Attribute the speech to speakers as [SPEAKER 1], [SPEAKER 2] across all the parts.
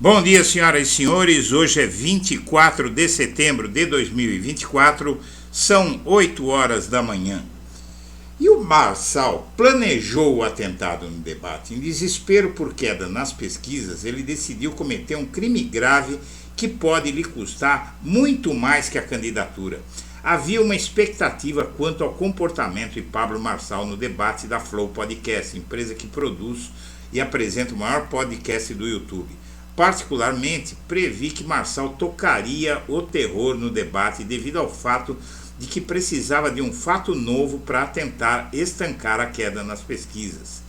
[SPEAKER 1] Bom dia, senhoras e senhores. Hoje é 24 de setembro de 2024, são 8 horas da manhã. E o Marçal planejou o atentado no debate. Em desespero por queda nas pesquisas, ele decidiu cometer um crime grave que pode lhe custar muito mais que a candidatura. Havia uma expectativa quanto ao comportamento de Pablo Marçal no debate da Flow Podcast, empresa que produz e apresenta o maior podcast do YouTube. Particularmente, previ que Marçal tocaria o terror no debate devido ao fato de que precisava de um fato novo para tentar estancar a queda nas pesquisas.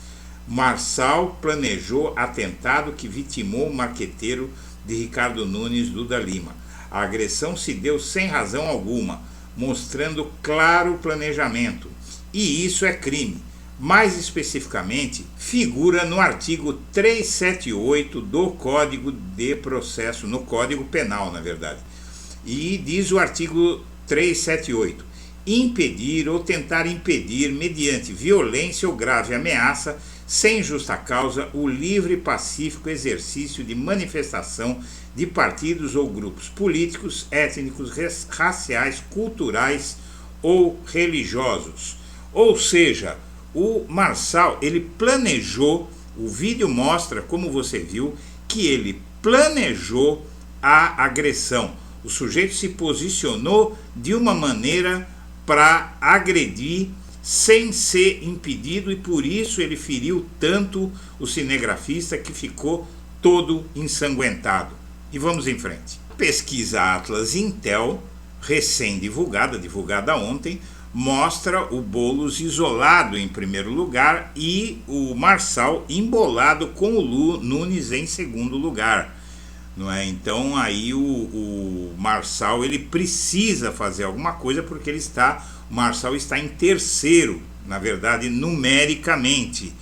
[SPEAKER 1] Marçal planejou atentado que vitimou o marqueteiro de Ricardo Nunes Duda Lima. A agressão se deu sem razão alguma, mostrando claro planejamento. E isso é crime. Mais especificamente, figura no artigo 378 do Código de Processo, no Código Penal, na verdade. E diz o artigo 378: impedir ou tentar impedir, mediante violência ou grave ameaça, sem justa causa, o livre e pacífico exercício de manifestação de partidos ou grupos políticos, étnicos, raciais, culturais ou religiosos. Ou seja, o Marçal, ele planejou, o vídeo mostra, como você viu, que ele planejou a agressão. O sujeito se posicionou de uma maneira para agredir sem ser impedido e por isso ele feriu tanto o cinegrafista que ficou todo ensanguentado. E vamos em frente. A pesquisa Atlas Intel, recém-divulgada, divulgada ontem, mostra o Boulos isolado em primeiro lugar e o Marçal embolado com o Nunes em segundo lugar. Não é? Então aí o Marçal ele precisa fazer alguma coisa porque o Marçal está em terceiro, na verdade numericamente,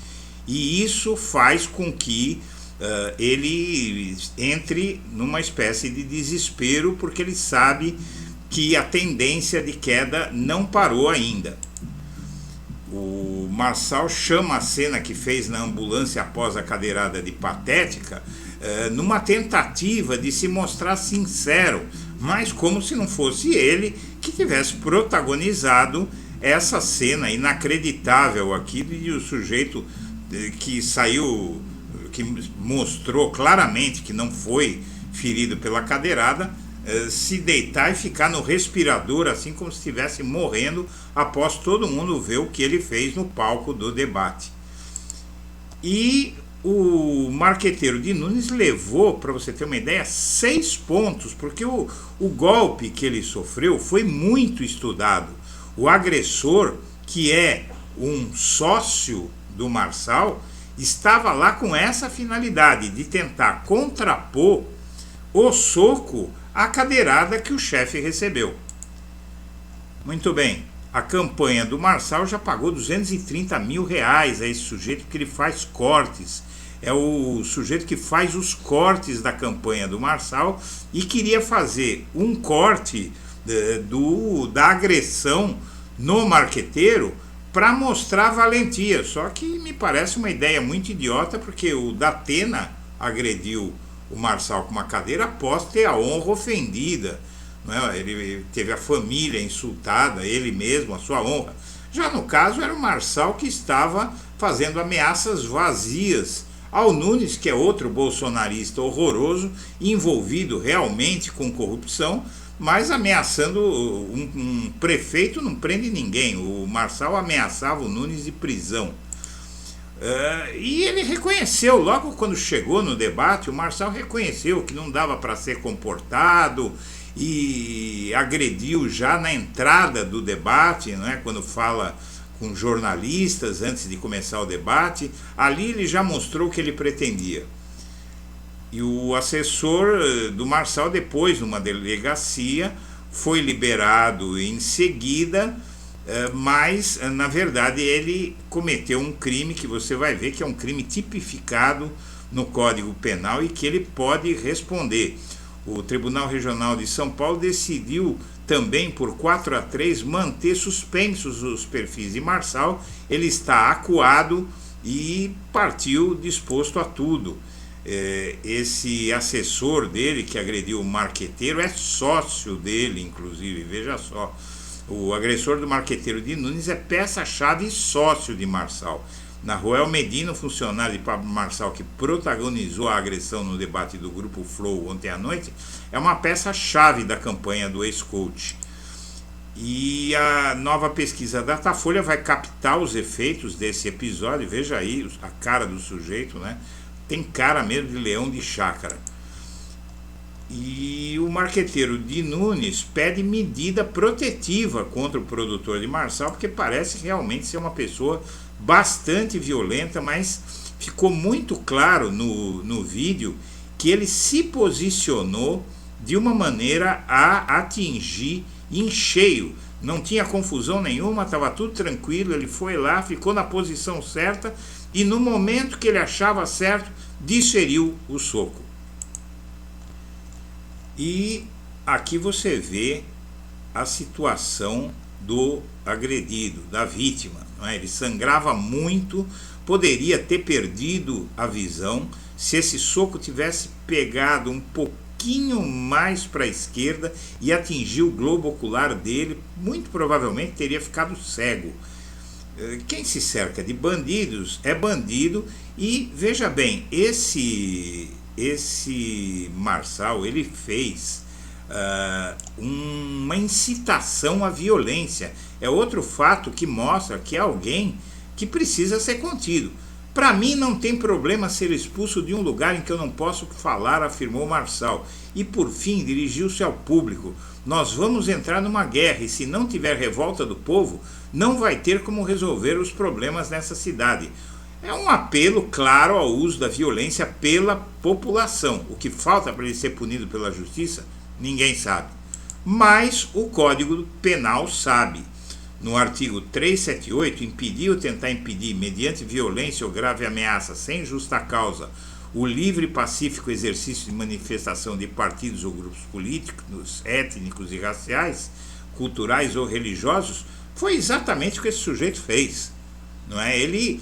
[SPEAKER 1] e isso faz com que ele entre numa espécie de desespero porque ele sabe que a tendência de queda não parou ainda. O Marçal chama a cena que fez na ambulância após a cadeirada de patética numa tentativa de se mostrar sincero, mas como se não fosse ele que tivesse protagonizado essa cena inacreditável aqui de o sujeito que saiu, que mostrou claramente que não foi ferido pela cadeirada, se deitar e ficar no respirador assim como se estivesse morrendo após todo mundo ver o que ele fez no palco do debate. E o marqueteiro de Nunes levou, para você ter uma ideia, 6 pontos, porque o golpe que ele sofreu foi muito estudado. O agressor, que é um sócio do Marçal, estava lá com essa finalidade de tentar contrapor o soco à cadeirada que o chefe recebeu. Muito bem, a campanha do Marçal já pagou R$230 mil a esse sujeito, porque ele faz cortes. É o sujeito que faz os cortes da campanha do Marçal e queria fazer um corte da agressão no marqueteiro para mostrar valentia. Só que me parece uma ideia muito idiota, porque o Datena agrediu o Marçal com uma cadeira após ter a honra ofendida, não é? Ele teve a família insultada, ele mesmo, a sua honra. Já no caso era o Marçal que estava fazendo ameaças vazias ao Nunes, que é outro bolsonarista horroroso, envolvido realmente com corrupção, mas ameaçando um prefeito não prende ninguém. O Marçal ameaçava o Nunes de prisão. E ele reconheceu, logo quando chegou no debate, o Marçal reconheceu que não dava para ser comportado e agrediu já na entrada do debate, não é? Quando fala com jornalistas antes de começar o debate, ali ele já mostrou o que ele pretendia. E o assessor do Marçal, depois, numa delegacia, foi liberado em seguida, mas, na verdade, ele cometeu um crime que você vai ver que é um crime tipificado no Código Penal e que ele pode responder. O Tribunal Regional de São Paulo decidiu também, por 4-3, manter suspensos os perfis de Marçal. Ele está acuado e partiu disposto a tudo. Esse assessor dele que agrediu o marqueteiro é sócio dele, inclusive, veja só. O agressor do marqueteiro de Nunes é peça-chave e sócio de Marçal. Naruel Medina, funcionário de Pablo Marçal, que protagonizou a agressão no debate do Grupo Flow ontem à noite, é uma peça-chave da campanha do ex-coach. E a nova pesquisa da Datafolha vai captar os efeitos desse episódio. Veja aí a cara do sujeito, né? Tem cara mesmo de leão de chácara. E o marqueteiro de Nunes pede medida protetiva contra o produtor de Marçal, porque parece realmente ser uma pessoa bastante violenta, mas ficou muito claro no vídeo que ele se posicionou de uma maneira a atingir em cheio. Não tinha confusão nenhuma, estava tudo tranquilo, ele foi lá, ficou na posição certa e no momento que ele achava certo, desferiu o soco. E aqui você vê a situação do agredido, da vítima, não é? Ele sangrava muito, poderia ter perdido a visão se esse soco tivesse pegado um pouquinho mais para a esquerda e atingiu o globo ocular dele, muito provavelmente teria ficado cego. Quem se cerca de bandidos é bandido. E veja bem, esse Marçal, ele fez uma incitação à violência. É outro fato que mostra que é alguém que precisa ser contido. Para mim não tem problema ser expulso de um lugar em que eu não posso falar, afirmou Marçal. E por fim dirigiu-se ao público: nós vamos entrar numa guerra e se não tiver revolta do povo, não vai ter como resolver os problemas nessa cidade. É um apelo claro ao uso da violência pela população. O que falta para ele ser punido pela justiça, ninguém sabe. Mas o Código Penal sabe. No artigo 378, impedir ou tentar impedir, mediante violência ou grave ameaça, sem justa causa, o livre e pacífico exercício de manifestação de partidos ou grupos políticos, étnicos e raciais, culturais ou religiosos, foi exatamente o que esse sujeito fez. Não é? Ele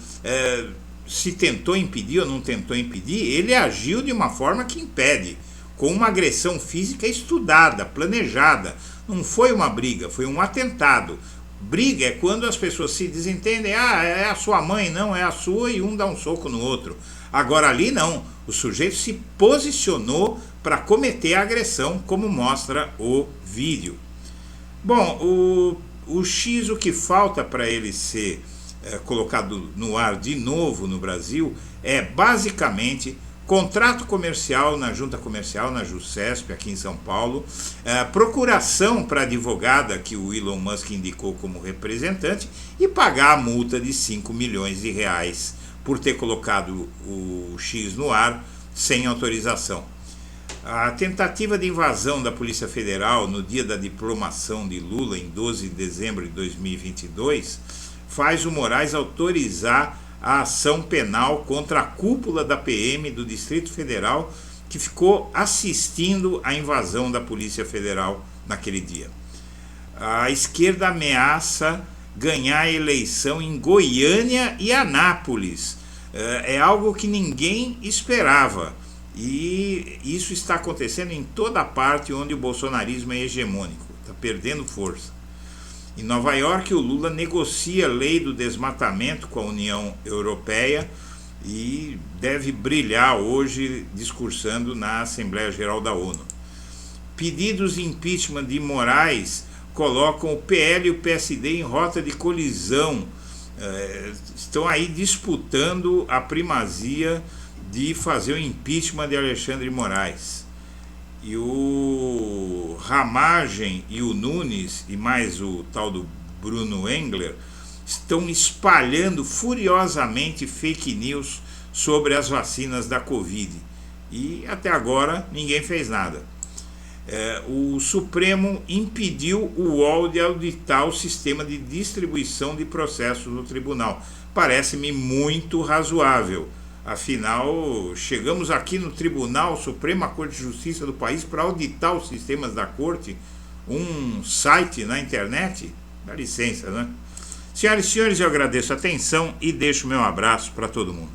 [SPEAKER 1] se tentou impedir ou não tentou impedir, ele agiu de uma forma que impede, com uma agressão física estudada, planejada. Não foi uma briga, foi um atentado. Briga é quando as pessoas se desentendem: é a sua mãe, não é a sua, e um dá um soco no outro. Agora ali não, o sujeito se posicionou para cometer a agressão, como mostra o vídeo. Bom, o X, o que falta para ele ser colocado no ar de novo no Brasil é basicamente contrato comercial na Junta Comercial, na JUSCESP, aqui em São Paulo, procuração para a advogada que o Elon Musk indicou como representante e pagar a multa de 5 milhões de reais por ter colocado o X no ar sem autorização. A tentativa de invasão da Polícia Federal no dia da diplomação de Lula, em 12 de dezembro de 2022, faz o Moraes autorizar a ação penal contra a cúpula da PM do Distrito Federal, que ficou assistindo à invasão da Polícia Federal naquele dia. A esquerda ameaça ganhar a eleição em Goiânia e Anápolis. É algo que ninguém esperava. E isso está acontecendo em toda parte onde o bolsonarismo é hegemônico. Está perdendo força. Em Nova York, o Lula negocia a lei do desmatamento com a União Europeia e deve brilhar hoje discursando na Assembleia Geral da ONU. Pedidos de impeachment de Moraes colocam o PL e o PSD em rota de colisão. Estão aí disputando a primazia de fazer o impeachment de Alexandre de Moraes. E o Ramagem e o Nunes, e mais o tal do Bruno Engler, estão espalhando furiosamente fake news sobre as vacinas da Covid. E até agora ninguém fez nada. O Supremo impediu o UOL de auditar o sistema de distribuição de processos no tribunal. Parece-me muito razoável. Afinal, chegamos aqui no Tribunal, Suprema Corte de Justiça do país, para auditar os sistemas da Corte, um site na internet? Dá licença, né? Senhoras e senhores, eu agradeço a atenção e deixo meu abraço para todo mundo.